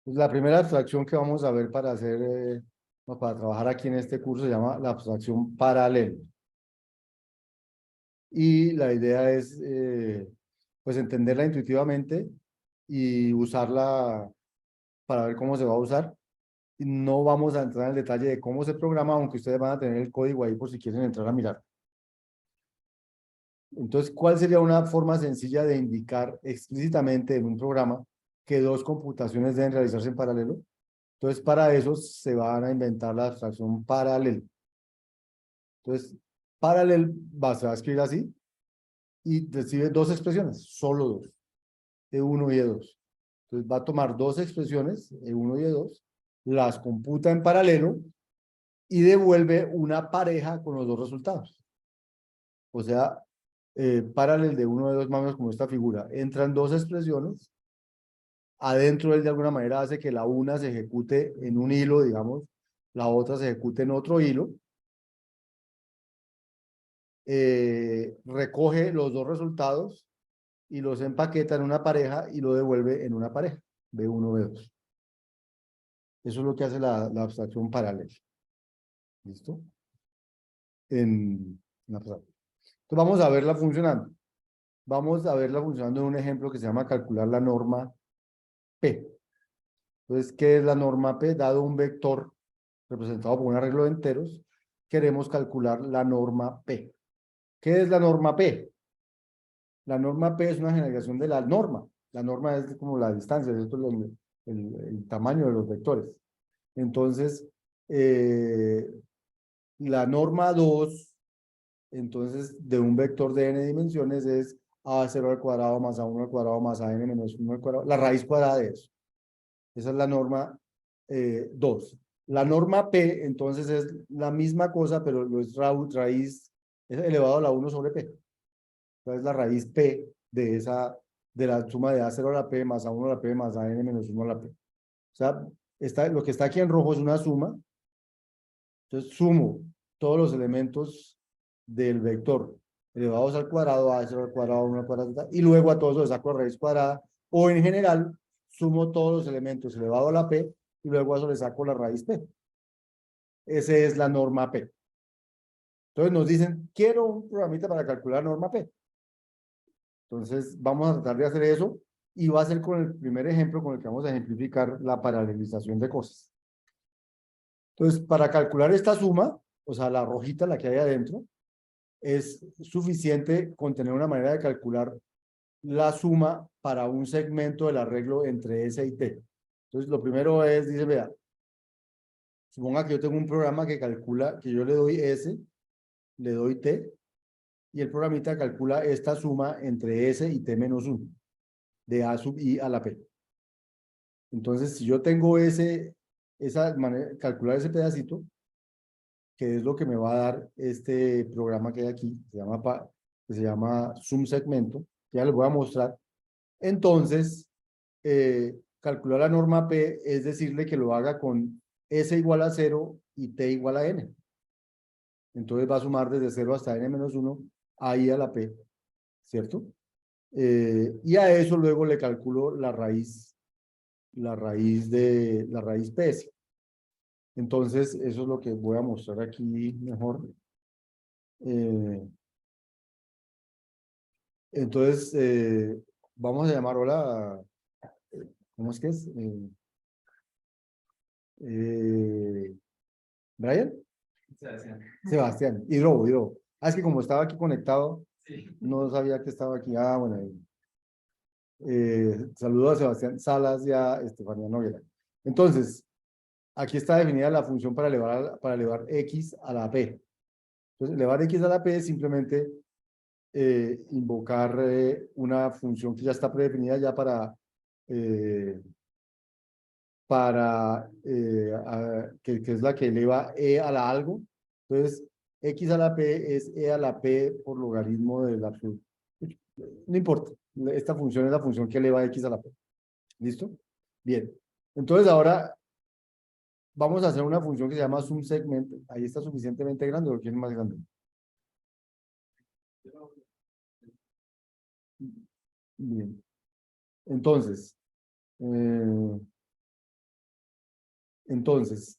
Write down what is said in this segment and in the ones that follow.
Pues la primera abstracción que vamos a ver para hacer, para trabajar aquí en este curso se llama la abstracción paralelo. Y la idea es, pues, entenderla intuitivamente y usarla para ver cómo se va a usar. Y no vamos a entrar en el detalle de cómo se programa, aunque ustedes van a tener el código ahí por si quieren entrar a mirar. Entonces, ¿cuál sería una forma sencilla de indicar explícitamente en un programa que dos computaciones deben realizarse en paralelo? Entonces, para eso se van a inventar la abstracción paralelo. Entonces, paralel se va a escribir así y recibe dos expresiones, solo dos, E1 y E2. Entonces, va a tomar dos expresiones, E1 y E2, las computa en paralelo y devuelve una pareja con los dos resultados. O sea, paralel de 1 de 2 más o menos como esta figura. Entran dos expresiones, adentro él de alguna manera hace que la una se ejecute en un hilo, digamos, la otra se ejecute en otro hilo, recoge los dos resultados y los empaqueta en una pareja y lo devuelve en una pareja, B1, B2. Eso es lo que hace la abstracción paralela. ¿Listo? En la abstracción. Entonces vamos a verla funcionando. Vamos a verla funcionando en un ejemplo que se llama calcular la norma P. Entonces, ¿qué es la norma P? Dado un vector representado por un arreglo de enteros, queremos calcular la norma P. ¿Qué es la norma P? La norma P es una generalización de la norma. La norma es como la distancia, esto es el tamaño de los vectores. Entonces, eh, la norma 2, entonces, de un vector de n dimensiones es a0 al cuadrado más a1 al cuadrado más a n menos 1 al cuadrado, la raíz cuadrada de eso. Esa es la norma 2. La norma P, entonces, es la misma cosa, pero lo es raíz, es elevado a la 1 sobre P. Entonces, la raíz P de la suma de A0 a la P más A1 a la P más AN menos 1 a la P. O sea, lo que está aquí en rojo es una suma. Entonces, sumo todos los elementos del vector elevados al cuadrado, A0 al cuadrado, 1 al cuadrado, y luego a todos los saco a raíz cuadrada, o en general, sumo todos los elementos elevados a la P, y luego a eso le saco la raíz P. Esa es la norma P. Entonces nos dicen, quiero un programita para calcular la norma P. Entonces vamos a tratar de hacer eso, y va a ser con el primer ejemplo con el que vamos a ejemplificar la paralelización de cosas. Entonces, para calcular esta suma, o sea, la rojita, la que hay adentro, es suficiente con tener una manera de calcular la suma para un segmento del arreglo entre S y T. Entonces, lo primero es, dice, vea, suponga que yo tengo un programa que calcula, que yo le doy S, le doy T, y el programita calcula esta suma entre S y T menos 1, de A sub I a la P. Entonces, si yo tengo esa manera, calcular ese pedacito, que es lo que me va a dar este programa que hay aquí, que se llama sum segmento, ya les voy a mostrar. Entonces, calcular la norma P es decirle que lo haga con S igual a 0 y T igual a N. Entonces va a sumar desde 0 hasta N menos 1, ahí a la P, ¿cierto? Y a eso luego le calculo la raíz PS. Entonces, eso es lo que voy a mostrar aquí mejor. Eh, entonces, vamos a llamar hola, ¿cómo es que es? Eh, ¿Brian? Sebastián. Sebastián, Hidrobo. Ah, es que como estaba aquí conectado, sí, no sabía que estaba aquí. Ah, bueno. Saludos a Sebastián Salas y a Estefanía Noguera. Entonces, aquí está definida la función para elevar x a la p. Entonces, elevar x a la p es simplemente invocar una función que ya está predefinida ya eh, que es la que eleva e a la algo. Entonces, x a la p es e a la p por logaritmo del absoluto. No importa, esta función es la función que eleva x a la p. ¿Listo? Bien. Entonces, ahora vamos a hacer una función que se llama sum segment. Ahí está suficientemente grande, ¿o quieren más grande? Bien. Entonces, Entonces,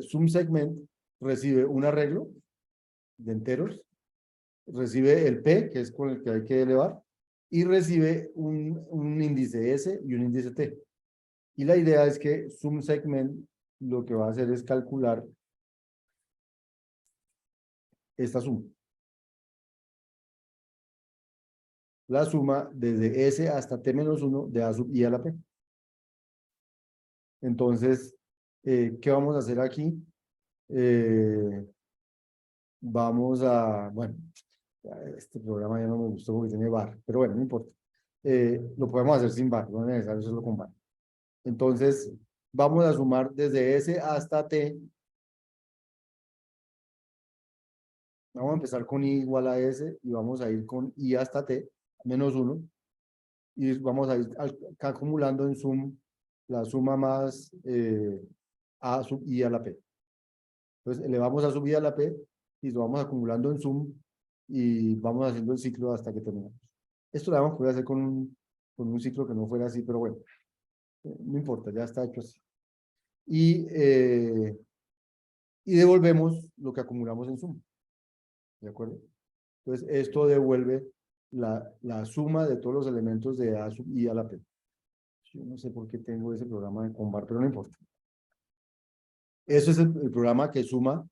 sum segment recibe un arreglo de enteros, recibe el P, que es con el que hay que elevar, y recibe un índice S y un índice T. Y la idea es que sum segment lo que va a hacer es calcular esta suma. La suma desde S hasta T menos 1 de A sub I a la P. Entonces, ¿qué vamos a hacer aquí? Vamos a, bueno, este programa ya no me gustó porque tiene bar, pero bueno, no importa. Lo podemos hacer sin bar, no es necesario hacerlo con bar. Entonces, vamos a sumar desde S hasta T. Vamos a empezar con I igual a S y vamos a ir con I hasta T, menos 1. Y vamos a ir acumulando en sum la suma más A sub I a la P. Entonces, elevamos A sub I a la P y lo vamos acumulando en sum y vamos haciendo el ciclo hasta que terminamos. Esto lo vamos a poder hacer con un ciclo que no fuera así, pero bueno, no importa, ya está hecho así. Y devolvemos lo que acumulamos en suma. ¿De acuerdo? Entonces, esto devuelve la suma de todos los elementos de A sub I a la P. Yo no sé por qué tengo ese programa de Combar, pero no importa. Eso es el programa que suma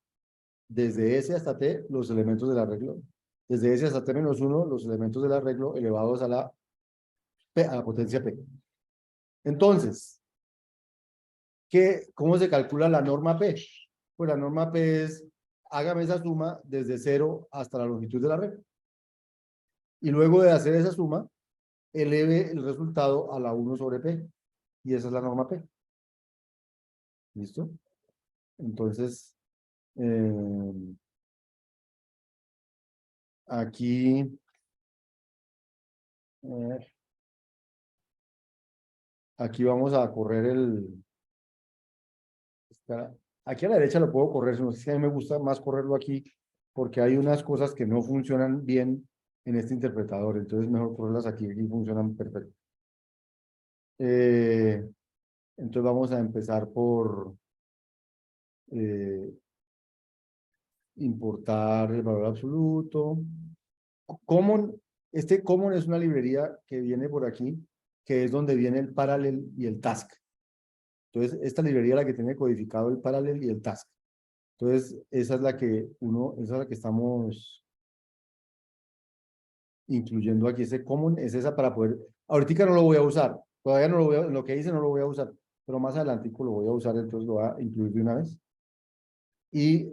desde S hasta T los elementos del arreglo. Desde S hasta T menos 1 los elementos del arreglo elevados a la P, a la potencia P. Entonces, ¿cómo se calcula la norma P? Pues la norma P es, hágame esa suma desde 0 hasta la longitud de la red. Y luego de hacer esa suma, eleve el resultado a la 1 sobre P. Y esa es la norma P. ¿Listo? Entonces, aquí, aquí vamos a correr aquí a la derecha lo puedo correr, no sé si a mí me gusta más correrlo aquí, porque hay unas cosas que no funcionan bien en este interpretador, entonces mejor correrlas aquí, aquí funcionan perfecto. Entonces vamos a empezar por importar el valor absoluto. Common, Common es una librería que viene por aquí, que es donde viene el parallel y el task. Entonces, esta librería es la que tiene codificado el parallel y el task. Entonces, esa es la que esa es la que estamos incluyendo aquí. Ese common es esa para poder, ahorita no lo voy a usar, todavía no lo voy a, lo que hice no lo voy a usar, pero más adelante lo voy a usar, entonces lo voy a incluir de una vez. Y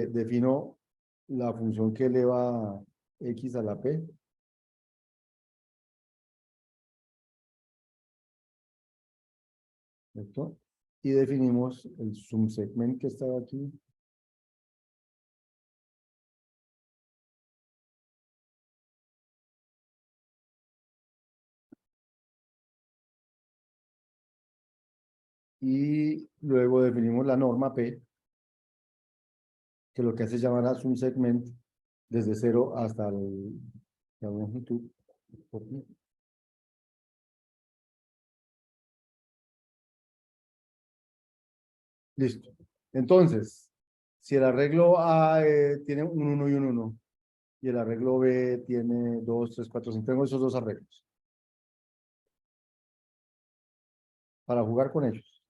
defino la función que eleva x a la p. ¿Cierto? Y definimos el subsegment que estaba aquí. Y luego definimos la norma P, que lo que hace es llamar a subsegment desde 0 hasta la longitud. Listo. Entonces, si el arreglo A tiene un 1 y un 1, y el arreglo B tiene 2, 3, 4, 5, tengo esos dos arreglos para jugar con ellos.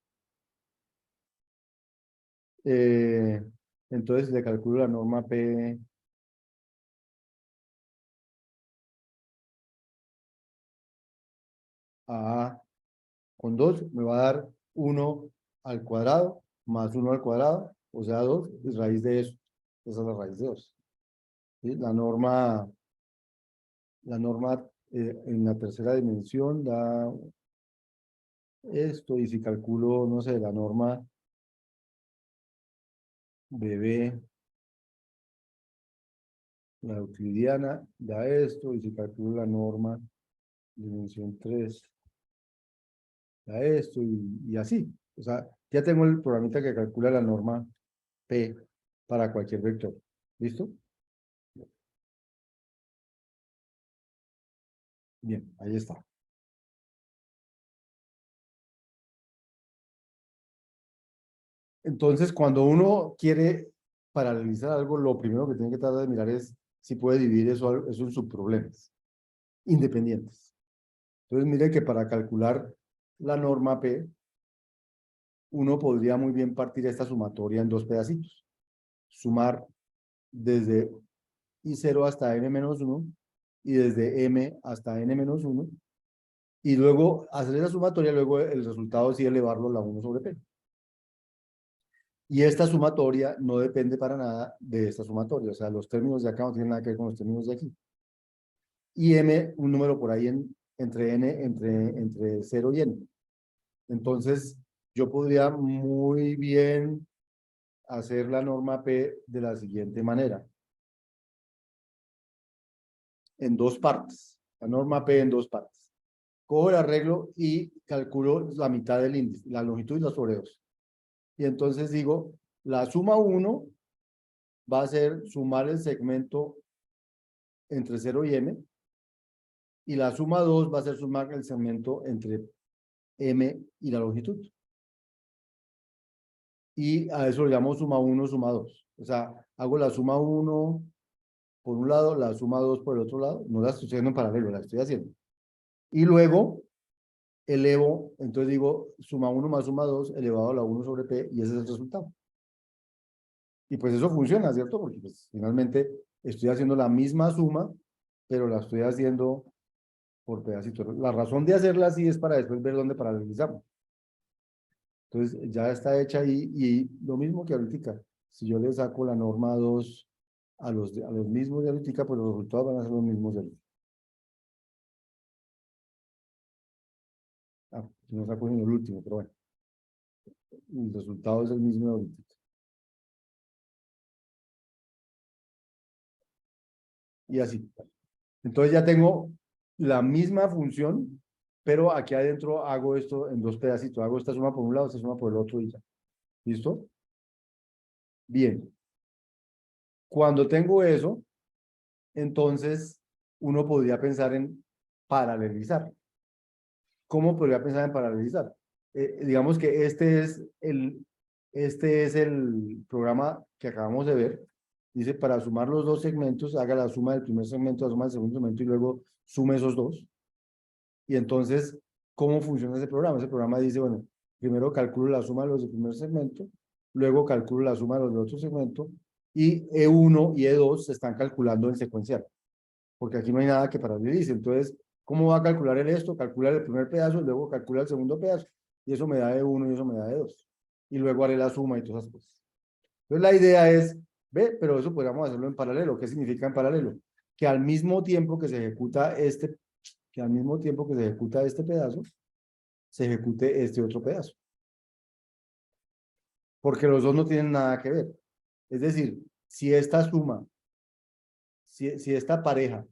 Eh, entonces le calculo la norma P a A con 2, me va a dar 1 al cuadrado más 1 al cuadrado, o sea 2, y raíz de eso. Esa es la raíz de 2. ¿Sí? La norma en la tercera dimensión da esto, y si calculo, no sé, la norma de B, la euclidiana, da esto, y si calculo la norma dimensión 3 da esto, y así. O sea, ya tengo el programita que calcula la norma P para cualquier vector. ¿Listo? Bien, ahí está. Entonces, cuando uno quiere paralelizar algo, lo primero que tiene que tratar de mirar es si puede dividir eso en subproblemas independientes. Entonces, mire que para calcular la norma P, uno podría muy bien partir esta sumatoria en dos pedacitos. Sumar desde I0 hasta n-1 y desde m hasta n-1 y luego hacer esa sumatoria, luego el resultado sí elevarlo a la 1 sobre P. Y esta sumatoria no depende para nada de esta sumatoria, o sea, los términos de acá no tienen nada que ver con los términos de aquí. Y m, un número por ahí entre 0 y n. Entonces, yo podría muy bien hacer la norma P de la siguiente manera, en dos partes, la norma P en dos partes. Cojo el arreglo y calculo la mitad del índice, la longitud y la sobre 2. Y entonces digo, la suma 1 va a ser sumar el segmento entre 0 y m, y la suma 2 va a ser sumar el segmento entre m y la longitud. Y a eso le llamo suma 1, suma 2. O sea, hago la suma 1 por un lado, la suma 2 por el otro lado. No la estoy haciendo en paralelo, la estoy haciendo. Y luego elevo, entonces digo suma 1 más suma 2 elevado a la 1 sobre p, y ese es el resultado. Y pues eso funciona, ¿cierto? Porque pues finalmente estoy haciendo la misma suma, pero la estoy haciendo por pedacitos. La razón de hacerla así es para después ver dónde paralelizamos. Entonces ya está hecha ahí, y lo mismo que ahorita. Si yo le saco la norma 2 a los mismos de ahorita, pues los resultados van a ser los mismos de ahorita. Ah, no saco ni el último, pero bueno, el resultado es el mismo de ahorita. Y así. Entonces ya tengo la misma función, pero aquí adentro hago esto en dos pedacitos. Hago esta suma por un lado, esta suma por el otro y ya. ¿Listo? Bien. Cuando tengo eso, entonces uno podría pensar en paralelizar. ¿Cómo podría pensar en paralelizar? Digamos que este es el programa que acabamos de ver. Dice, para sumar los dos segmentos, haga la suma del primer segmento, la suma del segundo segmento y luego sume esos dos. Y entonces, ¿cómo funciona ese programa? Ese programa dice, bueno, primero calculo la suma de los del primer segmento, luego calculo la suma de los del otro segmento, y E1 y E2 se están calculando en secuencial, porque aquí no hay nada que paralelice. Entonces, ¿cómo va a calcular el esto? Calcula el primer pedazo, luego calcula el segundo pedazo, y eso me da E1 y eso me da E2. Y luego haré la suma y todas esas cosas. Entonces, la idea es, ve, pero eso podríamos hacerlo en paralelo. ¿Qué significa en paralelo? Que al mismo tiempo que se ejecuta que al mismo tiempo que se ejecuta este pedazo, se ejecute este otro pedazo. Porque los dos no tienen nada que ver. Es decir, si esta suma, si esta pareja,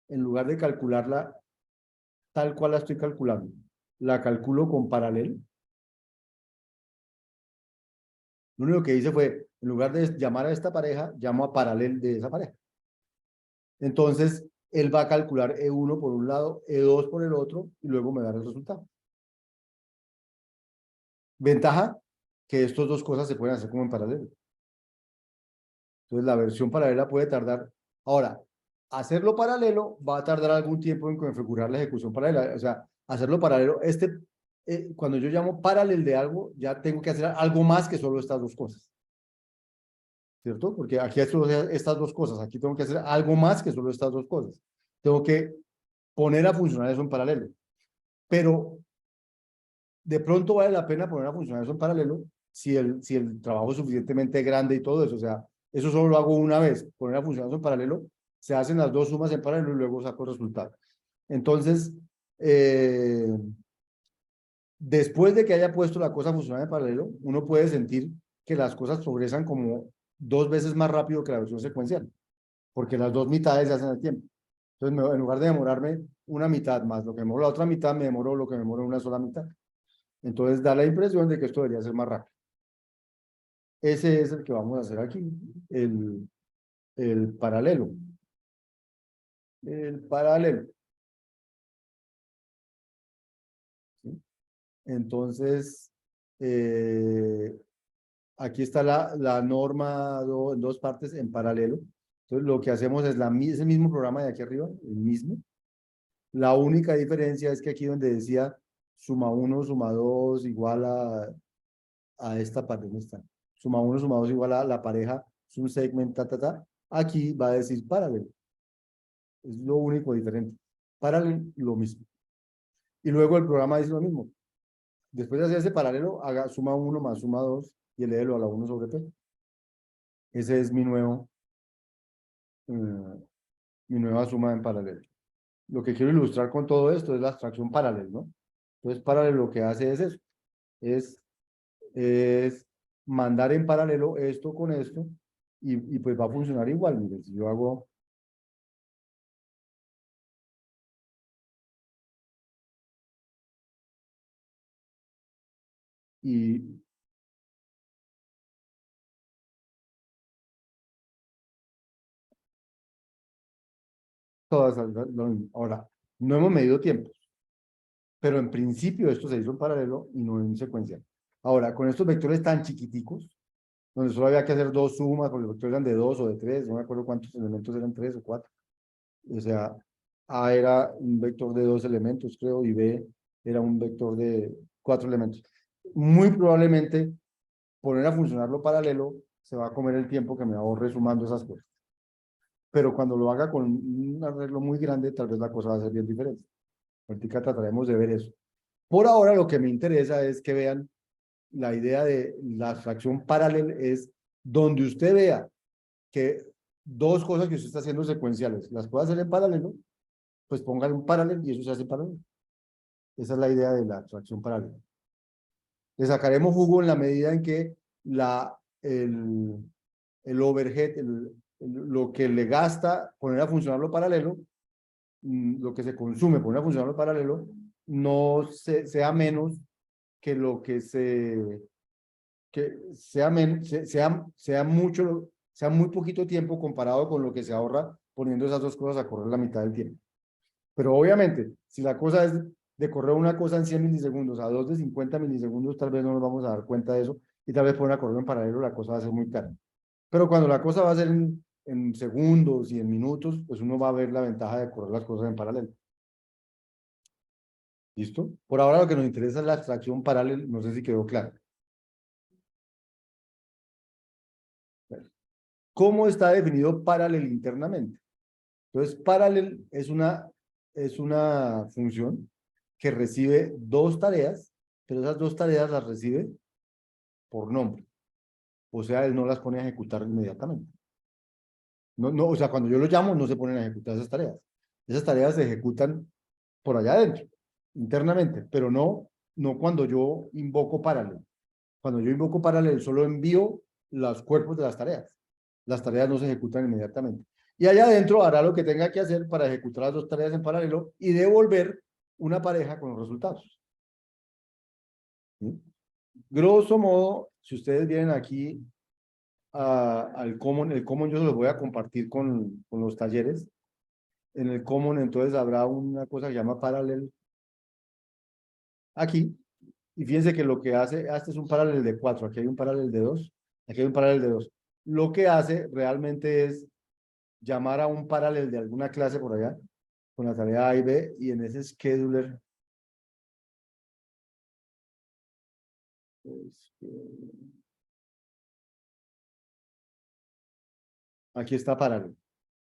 en lugar de calcularla tal cual la estoy calculando, la calculo con paralelo, lo único que hice fue, en lugar de llamar a esta pareja, llamo a paralel de esa pareja. Entonces, él va a calcular E1 por un lado, E2 por el otro, y luego me da el resultado. Ventaja, que estas dos cosas se pueden hacer como en paralelo. Entonces, la versión paralela puede tardar. Ahora, hacerlo paralelo va a tardar algún tiempo en configurar la ejecución paralela. O sea, hacerlo paralelo, cuando yo llamo paralel de algo, ya tengo que hacer algo más que solo estas dos cosas. ¿Cierto? Porque aquí esto estas dos cosas. Aquí tengo que hacer algo más que solo estas dos cosas. Tengo que poner a funcionar eso en paralelo. Pero de pronto vale la pena poner a funcionar eso en paralelo si el trabajo es suficientemente grande y todo eso. O sea, eso solo lo hago una vez. Poner a funcionar eso en paralelo, se hacen las dos sumas en paralelo y luego saco el resultado. Entonces, después de que haya puesto la cosa a funcionar en paralelo, uno puede sentir que las cosas progresan como dos veces más rápido que la versión secuencial, porque las dos mitades se hacen al tiempo. Entonces, en lugar de demorarme una mitad más lo que demoró la otra mitad, me demoró lo que me demoró una sola mitad. Entonces da la impresión de que esto debería ser más rápido. Ese es el que vamos a hacer aquí, el paralelo. El paralelo. ¿Sí? Entonces, aquí está la norma en dos partes en paralelo. Entonces, lo que hacemos es ese mismo programa de aquí arriba, el mismo. La única diferencia es que aquí donde decía suma 1, suma 2 igual a esta parte, ¿dónde está? Suma 1, suma 2 igual a la pareja, sum segment, ta, ta, ta. Aquí va a decir paralelo. Es lo único diferente. Paralelo, lo mismo. Y luego el programa dice lo mismo. Después de hacer ese paralelo, haga suma 1 más suma 2 y elévelo a la 1 sobre P. Ese es mi nueva suma en paralelo. Lo que quiero ilustrar con todo esto es la abstracción paralelo, ¿no? Entonces, paralelo lo que hace es eso, es, es mandar en paralelo esto con esto y pues va a funcionar igual. Miren, si yo hago y todas lo mismo. Ahora, no hemos medido tiempos, pero en principio esto se hizo en paralelo y no en secuencial. Ahora, con estos vectores tan chiquiticos, donde solo había que hacer dos sumas, porque los vectores eran de dos o de tres, no me acuerdo cuántos elementos eran, tres o cuatro. O sea, A era un vector de dos elementos, creo, y B era un vector de cuatro elementos. Muy probablemente poner a funcionarlo paralelo se va a comer el tiempo que me ahorre sumando esas cosas. Pero cuando lo haga con un arreglo muy grande, tal vez la cosa va a ser bien diferente. Ahorita trataremos de ver eso. Por ahora lo que me interesa es que vean la idea de la abstracción paralela es donde usted vea que dos cosas que usted está haciendo secuenciales las puede hacer en paralelo, pues póngale un paralelo y eso se hace en paralelo. Esa es la idea de la abstracción paralela. Le sacaremos jugo en la medida en que el overhead, lo que le gasta poner a funcionar lo paralelo, lo que se consume poner a funcionar lo paralelo, no sea menos que lo que sea muy poquito tiempo comparado con lo que se ahorra poniendo esas dos cosas a correr la mitad del tiempo. Pero obviamente, si la cosa es de correr una cosa en 100 milisegundos a dos de 50 milisegundos, tal vez no nos vamos a dar cuenta de eso y tal vez poner a correr en paralelo la cosa va a ser muy cara. Pero cuando la cosa va a ser en segundos y en minutos, pues uno va a ver la ventaja de correr las cosas en paralelo. ¿Listo? Por ahora lo que nos interesa es la abstracción paralela, no sé si quedó claro. ¿Cómo está definido paralel internamente? Entonces, paralel es una función que recibe dos tareas, pero esas dos tareas las recibe por nombre. O sea, él no las pone a ejecutar inmediatamente. No, no, o sea, cuando yo lo llamo, no se ponen a ejecutar esas tareas. Esas tareas se ejecutan por allá adentro, internamente, pero no cuando yo invoco paralel. Cuando yo invoco paralel, solo envío los cuerpos de las tareas. Las tareas no se ejecutan inmediatamente. Y allá adentro hará lo que tenga que hacer para ejecutar las dos tareas en paralelo y devolver una pareja con los resultados. ¿Sí? Grosso modo, si ustedes vienen aquí al Common, el Common yo se los voy a compartir con los talleres. En el Common entonces habrá una cosa que se llama Parallel aquí. Y fíjense que lo que hace, este es un paralel de 4, aquí hay un paralel de 2, aquí hay un paralel de 2. Lo que hace realmente es llamar a un paralel de alguna clase por allá, con la tarea A y B, y en ese scheduler, pues, aquí está paralel.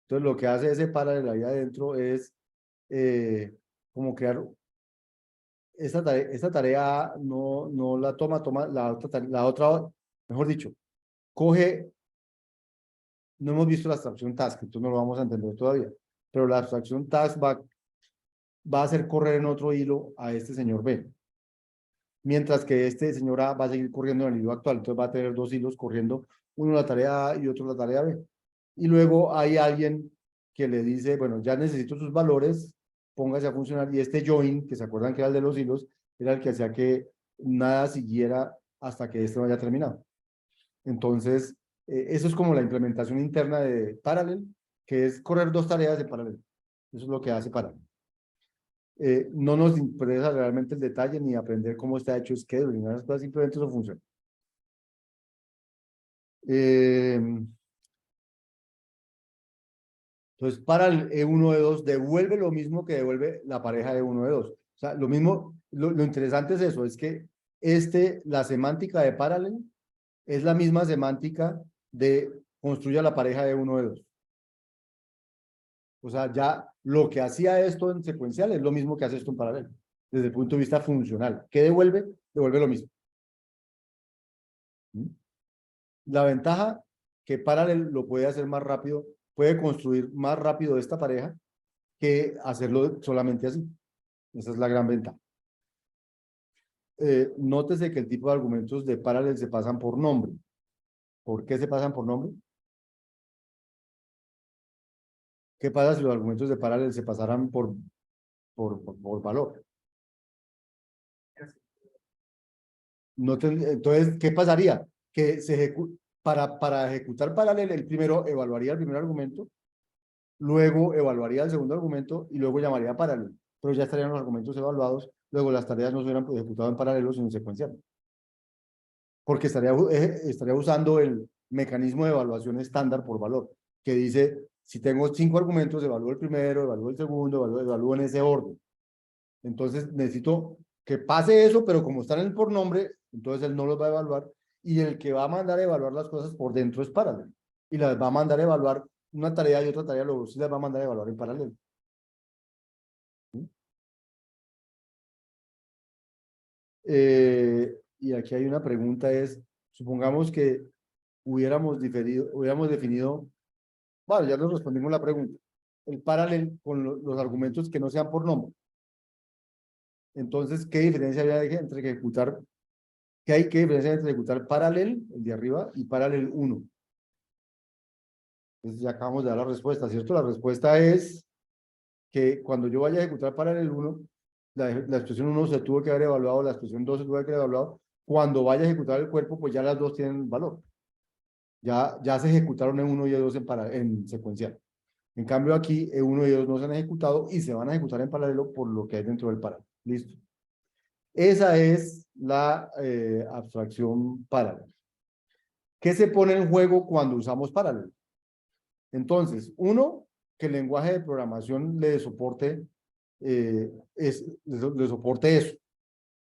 Entonces lo que hace ese paralel ahí adentro es como crear, esta tarea no la toma la otra, mejor dicho, coge, no hemos visto la abstracción task, entonces no lo vamos a entender todavía, pero la abstracción task va a hacer correr en otro hilo a este señor B, mientras que este señor A va a seguir corriendo en el hilo actual, entonces va a tener dos hilos corriendo, uno la tarea A y otro la tarea B. Y luego hay alguien que le dice, bueno, ya necesito sus valores, póngase a funcionar, y este join, que se acuerdan que era el de los hilos, era el que hacía que nada siguiera hasta que este no haya terminado. Entonces, eso es como la implementación interna de Parallel, que es correr dos tareas de paralelo. Eso es lo que hace Parallel. No nos interesa realmente el detalle ni aprender cómo está hecho scheduling, esas cosas, simplemente eso funciona. Eh, entonces, para el E1, E2, devuelve lo mismo que devuelve la pareja E1, E2. O sea, lo mismo, lo interesante es eso, es que la semántica de paralel es la misma semántica de construya la pareja E1, E2. O sea, ya lo que hacía esto en secuencial es lo mismo que hace esto en paralelo, desde el punto de vista funcional. ¿Qué devuelve? Devuelve lo mismo. ¿Mm? La ventaja que Parallel lo puede hacer más rápido, puede construir más rápido esta pareja que hacerlo solamente así. Esa es la gran ventaja. Nótese que el tipo de argumentos de Parallel se pasan por nombre. ¿Por qué se pasan por nombre? ¿Qué pasa si los argumentos de Parallel se pasaran por valor? Entonces, ¿qué pasaría? Que para ejecutar Parallel, el primero evaluaría el primer argumento, luego evaluaría el segundo argumento y luego llamaría paralelo. Pero ya estarían los argumentos evaluados, luego las tareas no se hubieran ejecutado en paralelo, sino en secuencial. Porque estaría usando el mecanismo de evaluación estándar por valor, que dice, si tengo 5 argumentos, evalúo el primero, evalúo el segundo, evalúo en ese orden. Entonces necesito que pase eso, pero como están en el por nombre, entonces él no los va a evaluar y el que va a mandar a evaluar las cosas por dentro es paralelo. Y las va a mandar a evaluar una tarea y otra tarea, luego sí las va a mandar a evaluar en paralelo. Y aquí hay una pregunta, supongamos que hubiéramos definido, bueno, ya nos respondimos la pregunta, el paralelo con los argumentos que no sean por nombre. Entonces, ¿qué diferencia había entre ejecutar, qué diferencia hay entre ejecutar paralel, el de arriba, y paralel 1? Entonces ya acabamos de dar la respuesta, ¿cierto? La respuesta es que cuando yo vaya a ejecutar paralel 1, la expresión 1 se tuvo que haber evaluado, la expresión 2 se tuvo que haber evaluado. Cuando vaya a ejecutar el cuerpo, pues ya las dos tienen valor. Ya se ejecutaron E1 y E2 en secuencial. En cambio aquí, E1 y E2 no se han ejecutado y se van a ejecutar en paralelo por lo que hay dentro del paralelo. Listo. Esa es la abstracción paralelo. ¿Qué se pone en juego cuando usamos paralelo? Entonces, uno, que el lenguaje de programación le soporte, le soporte eso.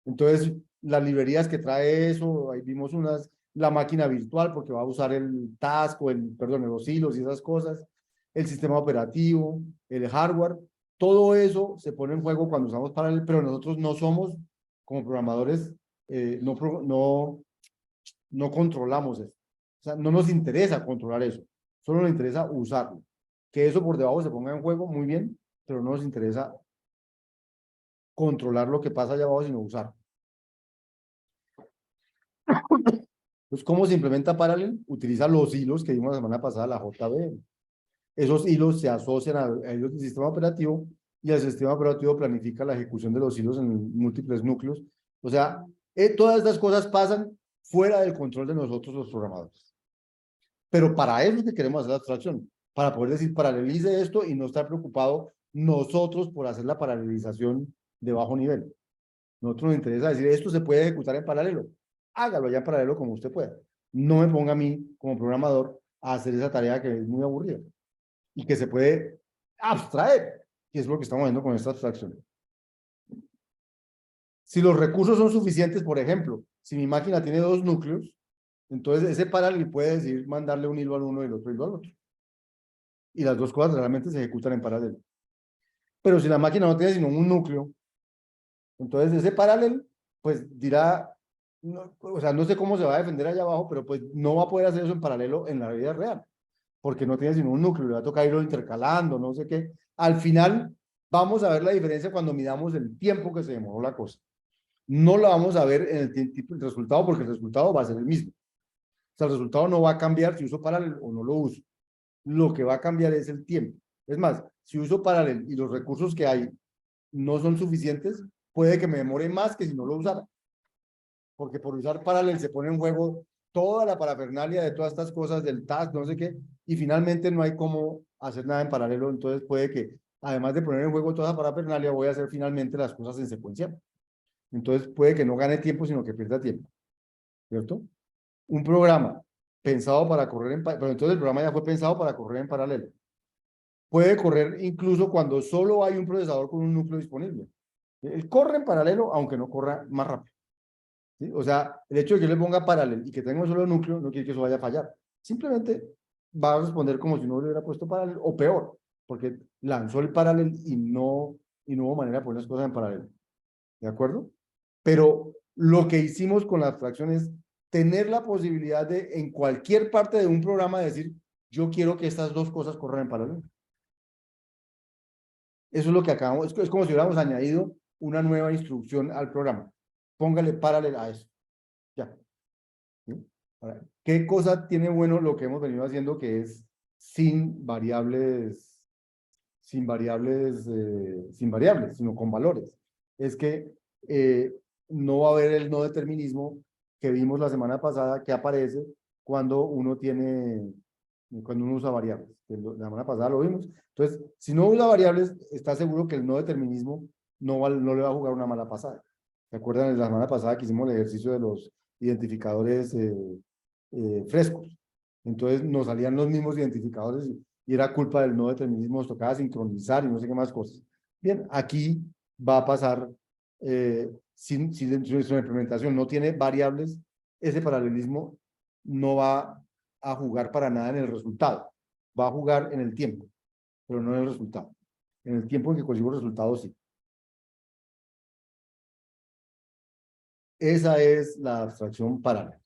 Entonces, las librerías que trae eso, ahí vimos unas, la máquina virtual, porque va a usar el task, perdón, los hilos y esas cosas, el sistema operativo, el hardware, todo eso se pone en juego cuando usamos Parallel, pero nosotros no somos, como programadores, no controlamos eso. O sea, no nos interesa controlar eso, solo nos interesa usarlo. Que eso por debajo se ponga en juego, muy bien, pero no nos interesa controlar lo que pasa allá abajo, sino usarlo. Pues, ¿cómo se implementa Parallel? Utiliza los hilos que vimos la semana pasada, la JVM. Esos hilos se asocian a hilos del sistema operativo y el sistema operativo planifica la ejecución de los hilos en múltiples núcleos. O sea, todas estas cosas pasan fuera del control de nosotros los programadores. Pero para eso es que queremos hacer la abstracción, para poder decir paralelice esto y no estar preocupado nosotros por hacer la paralelización de bajo nivel. Nosotros nos interesa decir, esto se puede ejecutar en paralelo. Hágalo ya en paralelo como usted pueda. No me ponga a mí, como programador, a hacer esa tarea que es muy aburrida y que se puede abstraer, que es lo que estamos viendo con esta abstracción. Si los recursos son suficientes, por ejemplo, si mi máquina tiene 2 núcleos, entonces ese paralelo puede decir mandarle un hilo al uno y el otro hilo al otro. Y las dos cosas realmente se ejecutan en paralelo. Pero si la máquina no tiene sino un núcleo, entonces ese paralelo, pues dirá, no, o sea, no sé cómo se va a defender allá abajo, pero pues no va a poder hacer eso en paralelo en la vida real, porque no tiene sino un núcleo, le va a tocar irlo intercalando, no sé qué. Al final, vamos a ver la diferencia cuando midamos el tiempo que se demoró la cosa. No la vamos a ver en el resultado, porque el resultado va a ser el mismo. O sea, el resultado no va a cambiar si uso paralelo o no lo uso. Lo que va a cambiar es el tiempo. Es más, si uso paralelo y los recursos que hay no son suficientes, puede que me demore más que si no lo usara. Porque por usar paralel se pone en juego toda la parafernalia de todas estas cosas del task, no sé qué, y finalmente no hay cómo hacer nada en paralelo, entonces puede que, además de poner en juego toda esa parafernalia, voy a hacer finalmente las cosas en secuencia. Entonces puede que no gane tiempo, sino que pierda tiempo, ¿cierto? Un programa pensado para correr pero entonces el programa ya fue pensado para correr en paralelo. Puede correr incluso cuando solo hay un procesador con un núcleo disponible. Él corre en paralelo, aunque no corra más rápido. ¿Sí? O sea, el hecho de que yo le ponga paralelo y que tenga un solo núcleo no quiere que eso vaya a fallar. Simplemente va a responder como si no le hubiera puesto paralelo, o peor, porque lanzó el paralelo y no hubo manera de poner las cosas en paralelo. ¿De acuerdo? Pero lo que hicimos con la abstracción es tener la posibilidad de, en cualquier parte de un programa, decir, yo quiero que estas dos cosas corran en paralelo. Eso es lo que acabamos, es como si hubiéramos añadido una nueva instrucción al programa. Póngale paralelo a eso. Ya. ¿Sí? Ahora, ¿qué cosa tiene bueno lo que hemos venido haciendo que es sin variables, sin variables, sino con valores? Es que no va a haber el no determinismo que vimos la semana pasada que aparece cuando cuando uno usa variables. La semana pasada lo vimos. Entonces, si no usa variables, está seguro que el no determinismo no le va a jugar una mala pasada. ¿Se acuerdan de la semana pasada que hicimos el ejercicio de los identificadores frescos? Entonces nos salían los mismos identificadores y era culpa del no determinismo, nos tocaba sincronizar y no sé qué más cosas. Bien, aquí va a pasar, si nuestra implementación no tiene variables, ese paralelismo no va a jugar para nada en el resultado. Va a jugar en el tiempo, pero no en el resultado. En el tiempo en que consigo resultados, sí. Esa es la abstracción paralela.